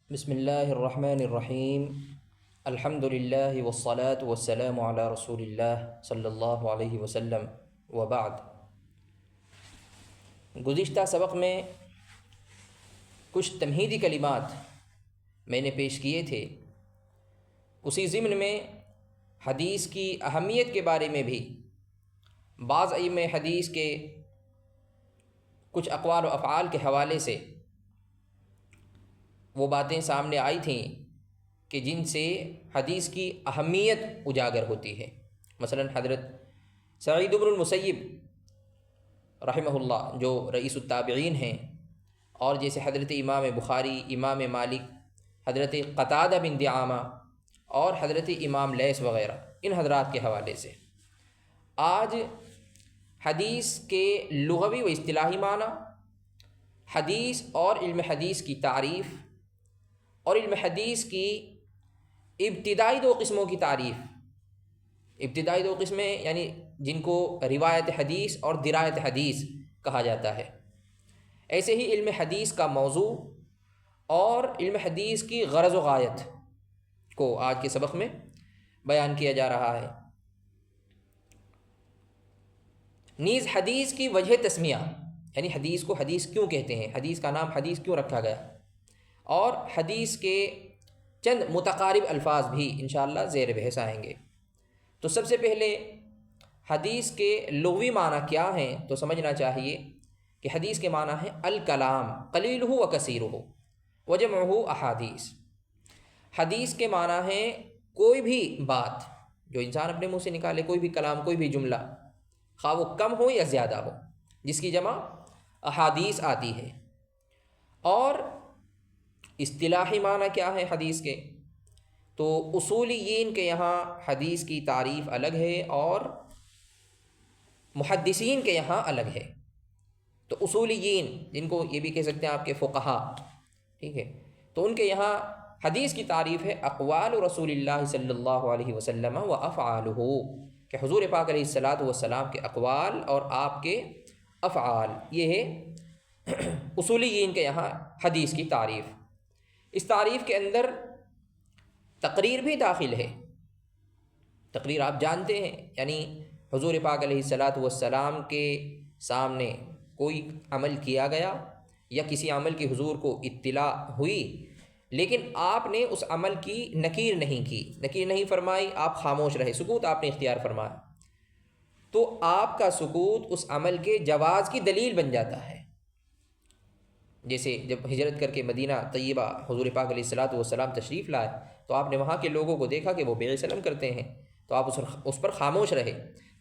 بسم اللہ الرحمن الرحیم الحمد للہ والصلاة والسلام علی رسول اللہ صلی اللہ علیہ وسلم وبعد۔ گزشتہ سبق میں کچھ تمہیدی کلمات میں نے پیش کیے تھے، اسی ضمن میں حدیث کی اہمیت کے بارے میں بھی بعض ائمہ حدیث کے کچھ اقوال و افعال کے حوالے سے وہ باتیں سامنے آئی تھیں کہ جن سے حدیث کی اہمیت اجاگر ہوتی ہے۔ مثلا حضرت سعید بن المسیب رحمہ اللہ جو رئیس التابعین ہیں، اور جیسے حضرت امام بخاری، امام مالک، حضرت قتادہ بن دعامہ اور حضرت امام لیث وغیرہ، ان حضرات کے حوالے سے آج حدیث کے لغوی و اصطلاحی معنی، حدیث اور علم حدیث کی تعریف، اور علم حدیث کی ابتدائی دو قسموں کی تعریف۔ ابتدائی دو قسمیں یعنی جن کو روایت حدیث اور درایت حدیث کہا جاتا ہے، ایسے ہی علم حدیث کا موضوع اور علم حدیث کی غرض و غایت کو آج کے سبق میں بیان کیا جا رہا ہے۔ نیز حدیث کی وجہ تسمیہ، یعنی حدیث کو حدیث کیوں کہتے ہیں، حدیث کا نام حدیث کیوں رکھا گیا، اور حدیث کے چند متقارب الفاظ بھی انشاءاللہ زیر بحث آئیں گے۔ تو سب سے پہلے حدیث کے لغوی معنی کیا ہیں تو سمجھنا چاہیے کہ حدیث کے معنی ہے الکلام قلیلہ و کثیرہ وجمعہ احادیث۔ حدیث کے معنی ہے کوئی بھی بات جو انسان اپنے منہ سے نکالے، کوئی بھی کلام، کوئی بھی جملہ، خواہ وہ کم ہو یا زیادہ ہو، جس کی جمع احادیث آتی ہے۔ اور اصطلاحی معنی کیا ہے حدیث کے، تو اصولیین کے یہاں حدیث کی تعریف الگ ہے اور محدثین کے یہاں الگ ہے۔ تو اصولیین جن کو یہ بھی کہہ سکتے ہیں آپ کے فقہا، ٹھیک ہے، تو ان کے یہاں حدیث کی تعریف ہے اقوال رسول اللہ صلی اللہ علیہ وسلم و افعالہ، کہ حضور پاک علیہ الصلاۃ والسلام کے اقوال اور آپ کے افعال، یہ ہے اصولیین کے یہاں حدیث کی تعریف۔ اس تعریف کے اندر تقریر بھی داخل ہے۔ تقریر آپ جانتے ہیں، یعنی حضور پاک علیہ الصلاۃ والسلام کے سامنے کوئی عمل کیا گیا یا کسی عمل کی حضور کو اطلاع ہوئی، لیکن آپ نے اس عمل کی نکیر نہیں فرمائی، آپ خاموش رہے، سکوت آپ نے اختیار فرمایا، تو آپ کا سکوت اس عمل کے جواز کی دلیل بن جاتا ہے۔ جیسے جب ہجرت کر کے مدینہ طیبہ حضور پاک علیہ الصلاۃ والسلام تشریف لائے تو آپ نے وہاں کے لوگوں کو دیکھا کہ وہ بیع سلم کرتے ہیں، تو آپ اس پر خاموش رہے،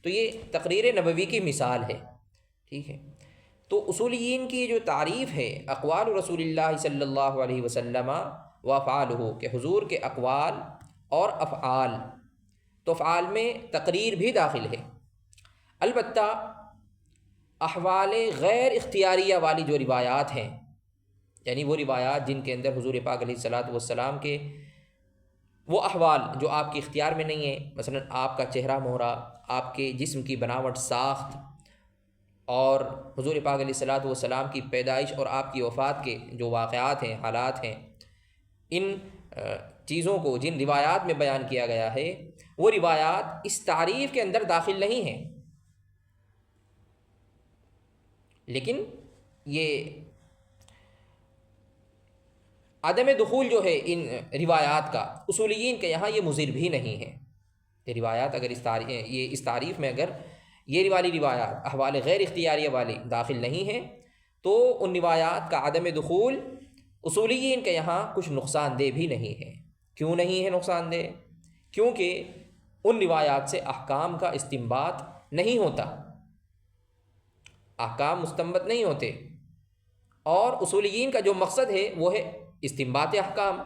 تو یہ تقریر نبوی کی مثال ہے، ٹھیک ہے۔ تو اصولیین کی جو تعریف ہے اقوال رسول اللہ صلی اللہ علیہ وسلم و افعالہ، کہ حضور کے اقوال اور افعال، تو افعال میں تقریر بھی داخل ہے۔ البتہ احوال غیر اختیاریہ والی جو روایات ہیں، یعنی وہ روایات جن کے اندر حضور پاک علیہ الصلاۃ والسلام کے وہ احوال جو آپ کے اختیار میں نہیں ہیں، مثلا آپ کا چہرہ مہرہ، آپ کے جسم کی بناوٹ، ساخت، اور حضور پاک علیہ الصلاۃ والسلام کی پیدائش اور آپ کی وفات کے جو واقعات ہیں، حالات ہیں، ان چیزوں کو جن روایات میں بیان کیا گیا ہے، وہ روایات اس تعریف کے اندر داخل نہیں ہیں، لیکن یہ عدم دخول جو ہے ان روایات کا اصولیین کے یہاں یہ مضر بھی نہیں ہے۔ یہ روایات اگر اس تعریف میں اگر یہ والی روایات احوال غیر اختیاریہ والی داخل نہیں ہیں، تو ان روایات کا عدم دخول اصولیین کے یہاں کچھ نقصان دہ بھی نہیں ہے۔ کیوں نہیں ہے نقصان دہ؟ کیونکہ ان روایات سے احکام کا استنباط نہیں ہوتا، احکام مستنبط نہیں ہوتے، اور اصولیین کا جو مقصد ہے وہ ہے استنباط احکام،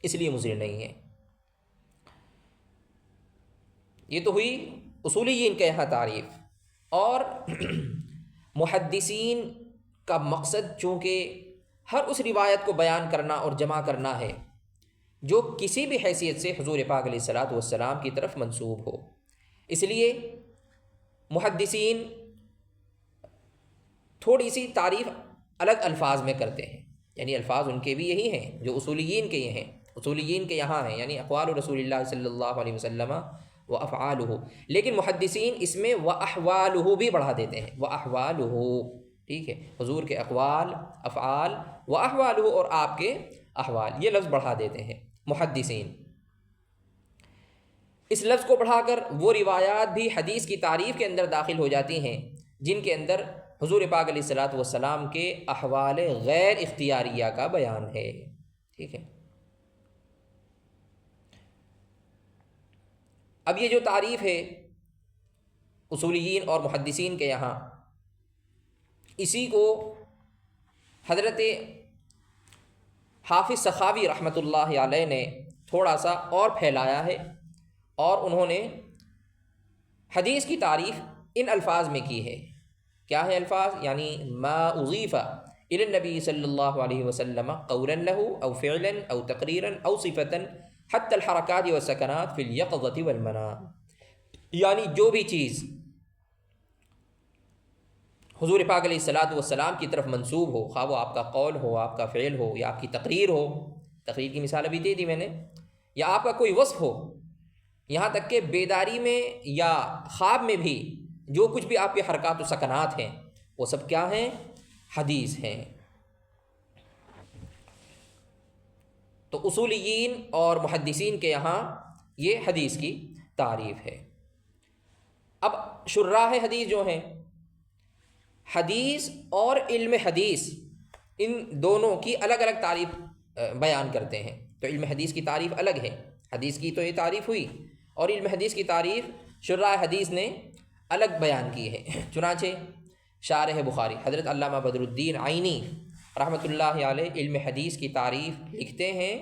اس لیے مضر نہیں ہے۔ یہ تو ہوئی اصولیین کے یہاں تعریف۔ اور محدثین کا مقصد چونکہ ہر اس روایت کو بیان کرنا اور جمع کرنا ہے جو کسی بھی حیثیت سے حضور پاک علیہ الصلاۃ والسلام کی طرف منسوب ہو، اس لیے محدثین تھوڑی سی تعریف الگ الفاظ میں کرتے ہیں۔ یعنی الفاظ ان کے بھی یہی ہیں جو اصولیین کے یہ ہیں، اصولیین کے یہاں ہیں، یعنی اقوال رسول اللہ صلی اللہ علیہ وسلم و افعالہ، لیکن محدثین اس میں و احوالہ بھی بڑھا دیتے ہیں، و احوالہ، ٹھیک ہے، حضور کے اقوال، افعال، و احوالہ، اور آپ کے احوال، یہ لفظ بڑھا دیتے ہیں محدثین۔ اس لفظ کو بڑھا کر وہ روایات بھی حدیث کی تعریف کے اندر داخل ہو جاتی ہیں جن کے اندر حضور پاک علیہ الصلاۃ والسلام کے احوال غیر اختیاریہ کا بیان ہے، ٹھیک ہے۔ اب یہ جو تعریف ہے اصولیین اور محدثین کے یہاں، اسی کو حضرت حافظ سخاوی رحمۃ اللہ علیہ نے تھوڑا سا اور پھیلایا ہے، اور انہوں نے حدیث کی تعریف ان الفاظ میں کی ہے۔ کیا ہے الفاظ؟ یعنی ما اضیف الی النبی صلی اللہ علیہ وسلم قولا له او فعلا او تقریرا او صفتا حتی الحرکات والسکنات فی الیقظۃ والمنام، یعنی جو بھی چیز حضور پاک علیہ الصلاۃ والسلام کی طرف منسوب ہو، خواہ وہ آپ کا قول ہو، آپ کا فعل ہو، یا آپ کی تقریر ہو، تقریر کی مثال ابھی دے دی میں نے، یا آپ کا کوئی وصف ہو، یہاں تک کہ بیداری میں یا خواب میں بھی جو کچھ بھی آپ کے حرکات و سکنات ہیں وہ سب کیا ہیں؟ حدیث ہیں۔ تو اصولیین اور محدثین کے یہاں یہ حدیث کی تعریف ہے۔ اب شراح حدیث جو ہیں، حدیث اور علم حدیث ان دونوں کی الگ الگ تعریف بیان کرتے ہیں۔ تو علم حدیث کی تعریف الگ ہے، حدیث کی تو یہ تعریف ہوئی، اور علم حدیث کی تعریف شراح حدیث نے الگ بیان کی ہے۔ چنانچہ شارح بخاری حضرت علامہ بدر الدین عینی رحمۃ اللہ علیہ علم حدیث کی تعریف لکھتے ہیں: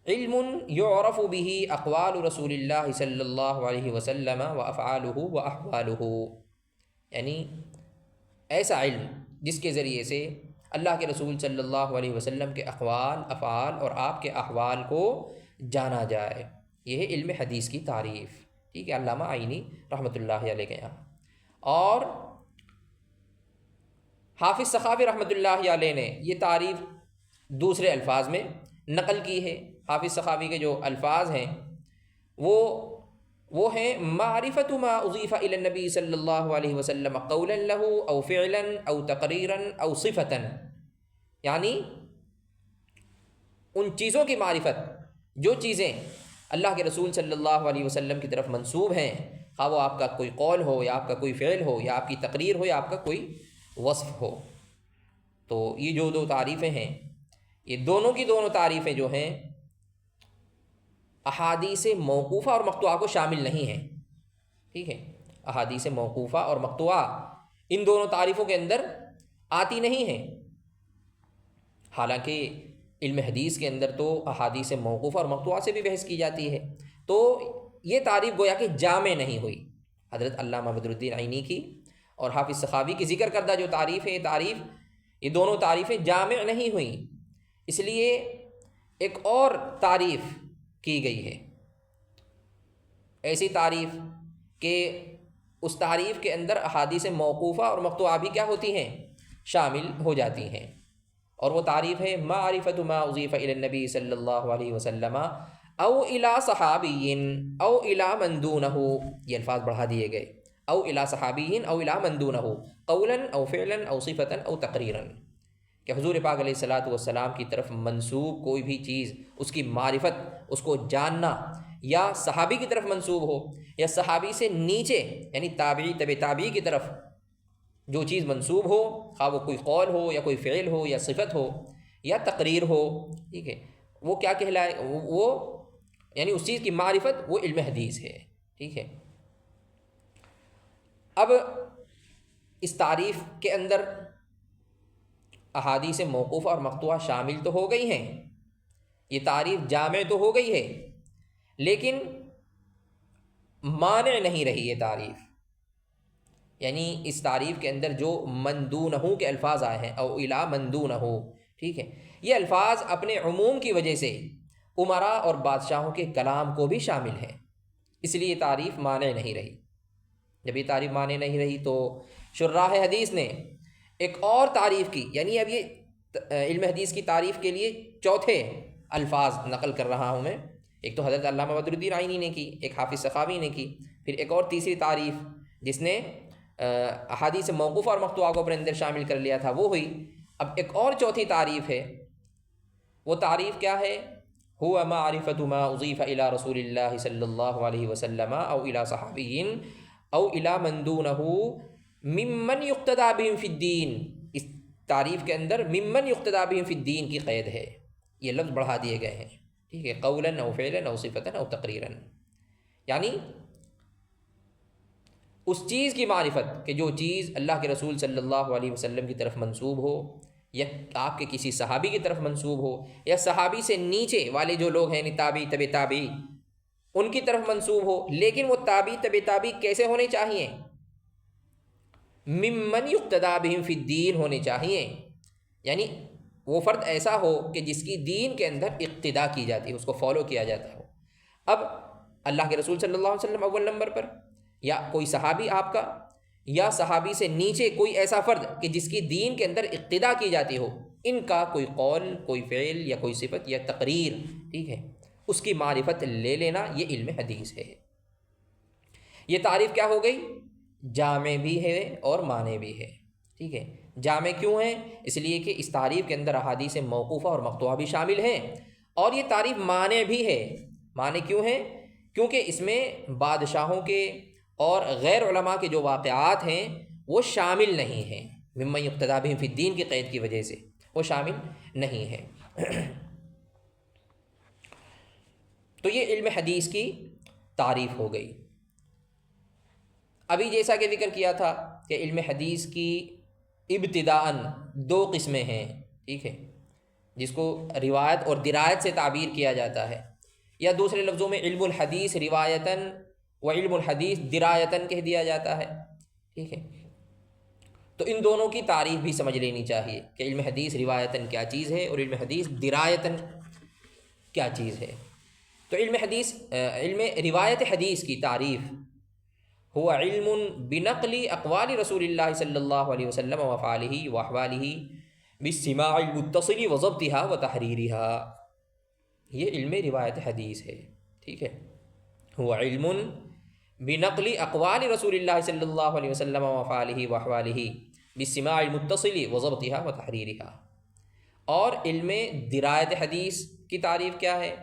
علم یعرف به اقوال رسول اللہ صلی اللہ علیہ وسلم و افعالہ و احوالہ، یعنی ایسا علم جس کے ذریعے سے اللہ کے رسول صلی اللہ علیہ وسلم کے اقوال، افعال اور آپ کے احوال کو جانا جائے، یہ ہے علم حدیث کی تعریف، ٹھیک ہے، علامہ عینی رحمۃ اللہ علیہ کے یہاں۔ اور حافظ سخاوی رحمۃ اللہ علیہ نے یہ تعریف دوسرے الفاظ میں نقل کی ہے۔ حافظ سخاوی کے جو الفاظ ہیں وہ ہیں: معرفت ما اضیف الی النبی صلی اللہ علیہ وسلم قولا له او فعلا او تقریرا او صفتا، یعنی ان چیزوں کی معرفت جو چیزیں اللہ کے رسول صلی اللہ علیہ وسلم کی طرف منسوب ہیں، خواہ وہ آپ کا کوئی قول ہو، یا آپ کا کوئی فعل ہو، یا آپ کی تقریر ہو، یا آپ کا کوئی وصف ہو۔ تو یہ جو دو تعریفیں ہیں، یہ دونوں کی دونوں تعریفیں جو ہیں احادیث موقوفہ اور مقطوعہ کو شامل نہیں ہیں، ٹھیک ہے، احادیث موقوفہ اور مقطوعہ ان دونوں تعریفوں کے اندر آتی نہیں ہیں۔ حالانکہ علم حدیث کے اندر تو احادیث موقوفہ اور مقطوعہ سے بھی بحث کی جاتی ہے، تو یہ تعریف گویا کہ جامع نہیں ہوئی حضرت علامہ بدر الدین عینی کی اور حافظ سخاوی کی ذکر کردہ جو تعریف ہے، یہ دونوں تعریفیں جامع نہیں ہوئیں، اس لیے ایک اور تعریف کی گئی ہے، ایسی تعریف کہ اس تعریف کے اندر احادیث موقوفہ اور مقطوعہ بھی کیا ہوتی ہیں؟ شامل ہو جاتی ہیں، اور وہ تعریف ہے: معرفت ما اضیف الی النبی صلی اللہ علیہ وسلم او الی صحابی او الی من دونہ، یہ الفاظ بڑھا دیے گئے، او الی صحابی او الی من دونہ قولا او فعلا او صفتا او تقریرا، کہ حضور پاک علیہ الصلاۃ والسلام کی طرف منسوب کوئی بھی چیز، اس کی معرفت، اس کو جاننا، یا صحابی کی طرف منسوب ہو، یا صحابی سے نیچے یعنی تابعی، تبع تابعی کی طرف جو چیز منسوب ہو، خواہ وہ کوئی قول ہو، یا کوئی فعل ہو، یا صفت ہو، یا تقریر ہو، ٹھیک ہے، وہ کیا کہلائے؟ وہ یعنی اس چیز کی معرفت وہ علم حدیث ہے، ٹھیک ہے۔ اب اس تعریف کے اندر احادیث موقوفہ اور مقطوعہ شامل تو ہو گئی ہیں، یہ تعریف جامع تو ہو گئی ہے، لیکن مانع نہیں رہی یہ تعریف، یعنی اس تعریف کے اندر جو من دونہ کے الفاظ آئے ہیں، او الی من دونہ، ٹھیک ہے، یہ الفاظ اپنے عموم کی وجہ سے امراء اور بادشاہوں کے کلام کو بھی شامل ہیں، اس لیے یہ تعریف مانع نہیں رہی۔ جب یہ تعریف مانع نہیں رہی تو شراح حدیث نے ایک اور تعریف کی، یعنی اب یہ علم حدیث کی تعریف کے لیے چوتھے الفاظ نقل کر رہا ہوں میں. ایک تو حضرت علامہ بدر الدین عینی نے کی، ایک حافظ سخاوی نے کی، پھر ایک اور تیسری تعریف جس نے احادیث موقوفہ اور مقطوعہ کو اپنے اندر شامل کر لیا تھا وہ ہوئی. اب ایک اور چوتھی تعریف ہے، وہ تعریف کیا ہے؟ هو معرفة ما أضيف إلى رسول الله صلی اللہ علیہ وسلم او إلى صحابی او إلى من دونه ممن يقتدى بهم في الدین. اس تعریف کے اندر ممن يقتدى بهم في الدین کی قید ہے، یہ لفظ بڑھا دیے گئے ہیں، ٹھیک ہے، قولا او فعلا او صفتا او تقریرا، یعنی اس چیز کی معرفت کہ جو چیز اللہ کے رسول صلی اللہ علیہ وسلم کی طرف منسوب ہو، یا آپ کے کسی صحابی کی طرف منسوب ہو، یا صحابی سے نیچے والے جو لوگ ہیں تابعی تبع تابعی ان کی طرف منسوب ہو، لیکن وہ تابعی تبع تابعی کیسے ہونے چاہیے؟ ممن یقتدی بہم فی الدین ہونے چاہیے، یعنی وہ فرد ایسا ہو کہ جس کی دین کے اندر اقتدا کی جاتی ہے، اس کو فالو کیا جاتا ہو. اب اللہ کے رسول صلی اللہ علیہ وسلم اول نمبر پر، یا کوئی صحابی آپ کا، یا صحابی سے نیچے کوئی ایسا فرد کہ جس کی دین کے اندر اقتدا کی جاتی ہو، ان کا کوئی قول، کوئی فعل یا کوئی صفت یا تقریر، ٹھیک ہے، اس کی معرفت لے لینا، یہ علم حدیث ہے. یہ تعریف کیا ہو گئی؟ جامع بھی ہے اور مانع بھی ہے، ٹھیک ہے. جامع کیوں ہے؟ اس لیے کہ اس تعریف کے اندر احادیث موقوفہ اور مقطوعہ بھی شامل ہیں، اور یہ تعریف مانع بھی ہے. مانع کیوں ہے؟ کیونکہ اس میں بادشاہوں کے اور غیر علماء کے جو واقعات ہیں وہ شامل نہیں ہیں. ممن یقتدی بہم فی الدین کی قید کی وجہ سے وہ شامل نہیں ہیں. تو یہ علم حدیث کی تعریف ہو گئی. ابھی جیسا کہ ذکر کیا تھا کہ علم حدیث کی ابتداءً دو قسمیں ہیں، ٹھیک ہے، جس کو روایت اور درایت سے تعبیر کیا جاتا ہے، یا دوسرے لفظوں میں علم الحدیث روایتاً و علم الحدیث درایتاً کہہ دیا جاتا ہے، ٹھیک ہے. تو ان دونوں کی تعریف بھی سمجھ لینی چاہیے کہ علم حدیث روایتاً کیا چیز ہے اور علم حدیث درایتاً کیا چیز ہے. تو علم روایت حدیث کی تعریف هو علم بنقل اقوال رسول اللہ صلی اللہ علیہ وسلم وافعالہ واحوالہ بالسماع المتصل وضبطها وتحریرها. یہ علم روایت حدیث ہے، ٹھیک ہے. هو علم بنقل اقوال رسول اللہ صلی اللہ علیہ وسلم وافعالہ واحوالہ بالسماع المتصل وضبطها وتحریرها. اور علم درایت حدیث کی تعریف کیا ہے؟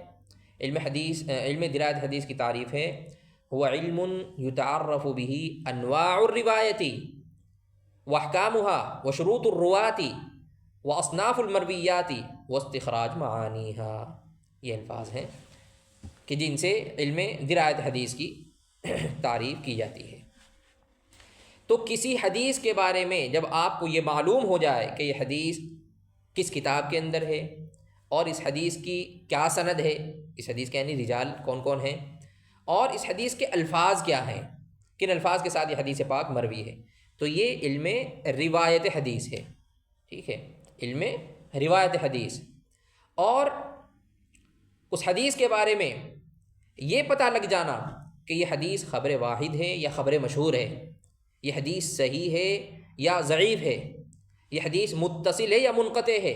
علم درایت حدیث کی تعریف ہے هو علم يتعرف به انواع الروایت واحکامها وشروط الرواۃ واصناف المرویات واستخراج معانیها. یہ الفاظ ہیں کہ جن سے علم درایت حدیث کی تعریف کی جاتی ہے. تو کسی حدیث کے بارے میں جب آپ کو یہ معلوم ہو جائے کہ یہ حدیث کس کتاب کے اندر ہے اور اس حدیث کی کیا سند ہے، اس حدیث کے یعنی رجال کون کون ہیں، اور اس حدیث کے الفاظ کیا ہیں، کن الفاظ کے ساتھ یہ حدیث پاک مروی ہے، تو یہ علم روایت حدیث ہے، ٹھیک ہے، علم روایت حدیث. اور اس حدیث کے بارے میں یہ پتہ لگ جانا کہ یہ حدیث خبر واحد ہے یا خبر مشہور ہے، یہ حدیث صحیح ہے یا ضعیف ہے، یہ حدیث متصل ہے یا منقطع ہے،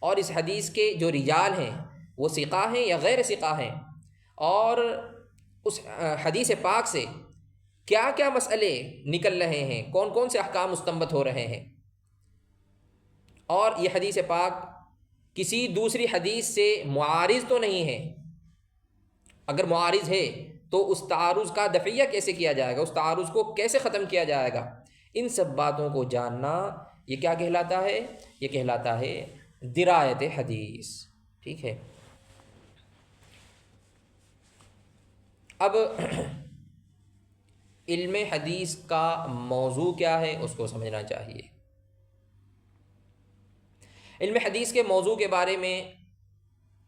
اور اس حدیث کے جو رجال ہیں وہ ثقہ ہیں یا غیر ثقہ ہیں، اور اس حدیث پاک سے کیا کیا مسئلے نکل رہے ہیں، کون کون سے احکام مستنبط ہو رہے ہیں، اور یہ حدیث پاک کسی دوسری حدیث سے معارض تو نہیں ہے. اگر معارض ہے تو اس تعارض کا دفعیہ کیسے کیا جائے گا، اس تعارض کو کیسے ختم کیا جائے گا، ان سب باتوں کو جاننا یہ کیا کہلاتا ہے؟ یہ کہلاتا ہے درایت حدیث، ٹھیک ہے. اب علم حدیث کا موضوع کیا ہے اس کو سمجھنا چاہیے. علم حدیث کے موضوع کے بارے میں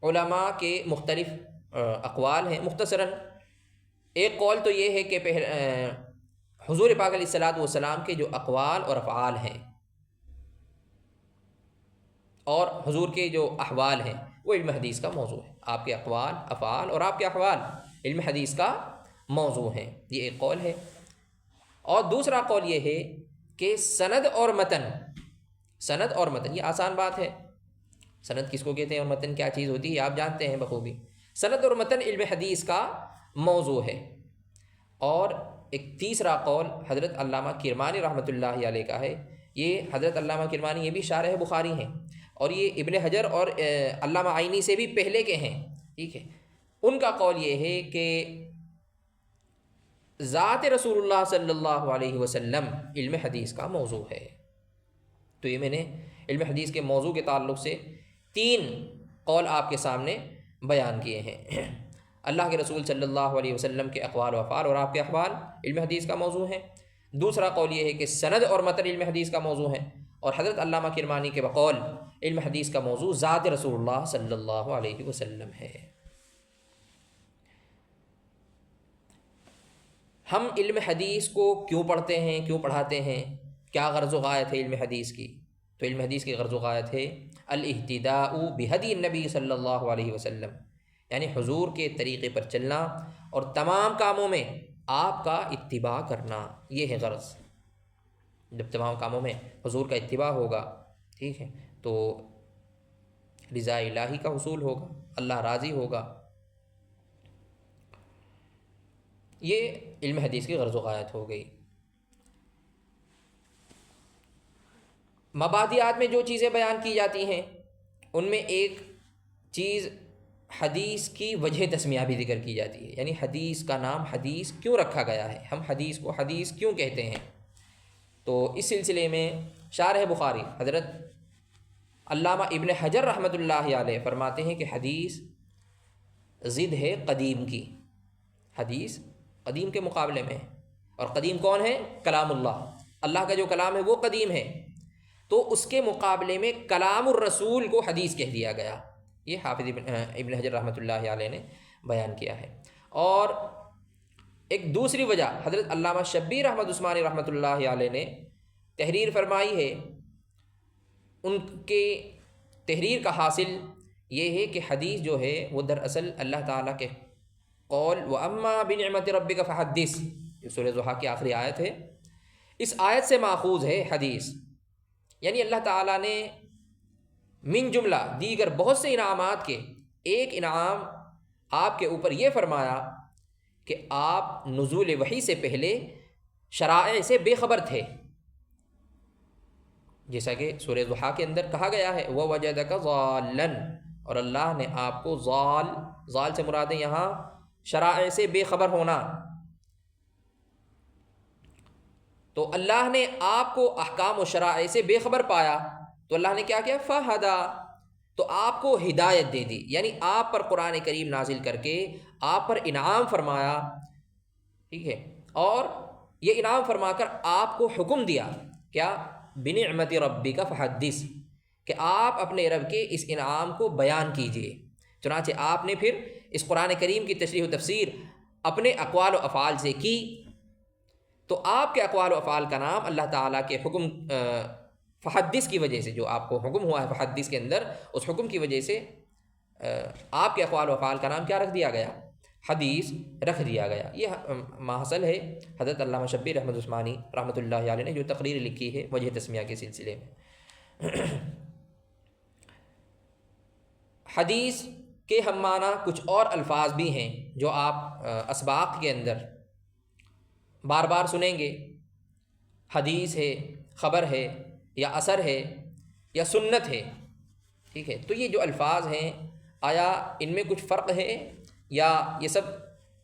علماء کے مختلف اقوال ہیں. مختصراً ایک قول تو یہ ہے کہ حضور پاک علیہ الصلاۃ والسلام کے جو اقوال اور افعال ہیں اور حضور کے جو احوال ہیں وہ علم حدیث کا موضوع ہے. آپ کے اقوال، افعال اور آپ کے احوال علم حدیث کا موضوع ہیں، یہ ایک قول ہے. اور دوسرا قول یہ ہے کہ سند اور متن یہ آسان بات ہے، سند کس کو کہتے ہیں اور متن کیا چیز ہوتی ہے آپ جانتے ہیں بخوبی. سند اور متن علم حدیث کا موضوع ہے. اور ایک تیسرا قول حضرت علامہ کرمانی رحمۃ اللہ علیہ کا ہے. یہ حضرت علامہ کرمانی یہ بھی شارح بخاری ہیں اور یہ ابن حجر اور علامہ عینی سے بھی پہلے کے ہیں. ٹھیک ہے. ان کا قول یہ ہے کہ ذات رسول اللہ صلی اللہ علیہ وسلم علم حدیث کا موضوع ہے. تو یہ میں نے علم حدیث کے موضوع کے تعلق سے 3 قول آپ کے سامنے بیان کیے ہیں. اللہ کے رسول صلی اللہ علیہ وسلم کے اقوال و افعال اور آپ کے احوال علم حدیث کا موضوع ہیں. دوسرا قول یہ ہے کہ سند اور متن علم حدیث کا موضوع ہے. اور حضرت علامہ کرمانی کے بقول علم حدیث کا موضوع ذات رسول اللہ صلی اللہ علیہ وسلم ہے. ہم علم حدیث کو کیوں پڑھتے ہیں، کیوں پڑھاتے ہیں، کیا غرض و غایت ہے علم حدیث کی؟ تو علم حدیث کی غرض و غایت ہے الاہتداء بہدی النبی صلی اللہ علیہ وسلم، یعنی حضور کے طریقے پر چلنا اور تمام کاموں میں آپ کا اتباع کرنا. یہ ہے غرض. جب تمام کاموں میں حضور کا اتباع ہوگا، ٹھیک ہے، تو رضا الہی کا حصول ہوگا، اللہ راضی ہوگا. یہ علم حدیث کی غرض و غایت ہو گئی. مبادیات میں جو چیزیں بیان کی جاتی ہیں ان میں ایک چیز حدیث کی وجہ تسمیہ بھی ذکر کی جاتی ہے، یعنی حدیث کا نام حدیث کیوں رکھا گیا ہے، ہم حدیث کو حدیث کیوں کہتے ہیں. تو اس سلسلے میں شارح بخاری حضرت علامہ ابن حجر رحمۃ اللہ علیہ فرماتے ہیں کہ حدیث ضد ہے قدیم کی. حدیث قدیم کے مقابلے میں ہے، اور قدیم کون ہے؟ کلام اللہ. اللہ کا جو کلام ہے وہ قدیم ہے، تو اس کے مقابلے میں کلام الرسول کو حدیث کہہ دیا گیا. یہ حافظ ابن حجر رحمۃ اللہ علیہ نے بیان کیا ہے. اور ایک دوسری وجہ حضرت علامہ شبیر احمد عثمانی رحمۃ اللہ علیہ نے تحریر فرمائی ہے. ان کے تحریر کا حاصل یہ ہے کہ حدیث جو ہے وہ دراصل اللہ تعالیٰ کے قول وَأَمَّا بِنِعْمَةِ رَبِّكَ فَحَدِّثْ، یہ سورہ ضحیٰ کی آخری آیت ہے، اس آیت سے ماخوذ ہے حدیث. یعنی اللہ تعالیٰ نے من جملہ دیگر بہت سے انعامات کے ایک انعام آپ کے اوپر یہ فرمایا کہ آپ نزول وحی سے پہلے شرائع سے بے خبر تھے، جیسا کہ سورہ ضحیٰ کے اندر کہا گیا ہے وَوَجَدَكَ ضَالًّا، اور اللہ نے آپ کو ضال سے مراد ہے یہاں شرائع سے بے خبر ہونا. تو اللہ نے آپ کو احکام و شرائع سے بے خبر پایا تو اللہ نے کیا کیا؟ فَهَدَى، تو آپ کو ہدایت دے دی، یعنی آپ پر قرآن کریم نازل کر کے آپ پر انعام فرمایا. ٹھیک ہے، اور یہ انعام فرما کر آپ کو حکم دیا کیا؟ بِنِعْمَةِ رَبِّكَ فَحَدِّثْ، کہ آپ اپنے رب کے اس انعام کو بیان کیجئے. چنانچہ آپ نے پھر اس قرآن کریم کی تشریح و تفسیر اپنے اقوال و افعال سے کی. تو آپ کے اقوال و افعال کا نام اللہ تعالیٰ کے حکم فحدث کی وجہ سے، جو آپ کو حکم ہوا ہے فحدث کے اندر، اس حکم کی وجہ سے آپ کے اقوال و افعال کا نام کیا رکھ دیا گیا؟ حدیث رکھ دیا گیا. یہ ماحصل ہے حضرت علامہ شبیر احمد عثمانی رحمۃ اللہ علیہ نے جو تقریر لکھی ہے وجہ تسمیہ کے سلسلے میں. حدیث کے ہم معنی کچھ اور الفاظ بھی ہیں جو آپ اسباق کے اندر بار بار سنیں گے. حدیث ہے، خبر ہے، یا اثر ہے، یا سنت ہے. ٹھیک ہے، تو یہ جو الفاظ ہیں آیا ان میں کچھ فرق ہے یا یہ سب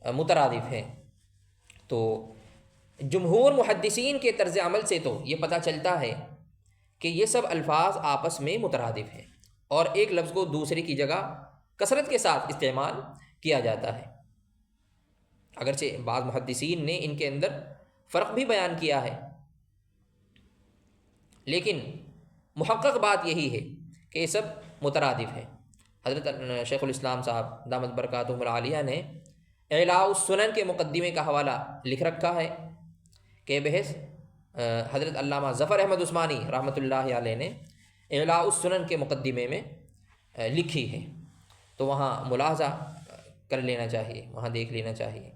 مترادف ہیں؟ تو جمہور محدثین کے طرز عمل سے تو یہ پتہ چلتا ہے کہ یہ سب الفاظ آپس میں مترادف ہیں اور ایک لفظ کو دوسرے کی جگہ کثرت کے ساتھ استعمال کیا جاتا ہے. اگرچہ بعض محدثین نے ان کے اندر فرق بھی بیان کیا ہے، لیکن محقق بات یہی ہے کہ یہ سب مترادف ہیں. حضرت شیخ الاسلام صاحب دامت برکاتہم العالیہ نے اعلاء السنن کے مقدمے کا حوالہ لکھ رکھا ہے کہ بحث حضرت علامہ ظفر احمد عثمانی رحمۃ اللہ علیہ نے اعلاء السنن کے مقدمے میں لکھی ہے. تو وہاں ملاحظہ کر لینا چاہیے، وہاں دیکھ لینا چاہیے.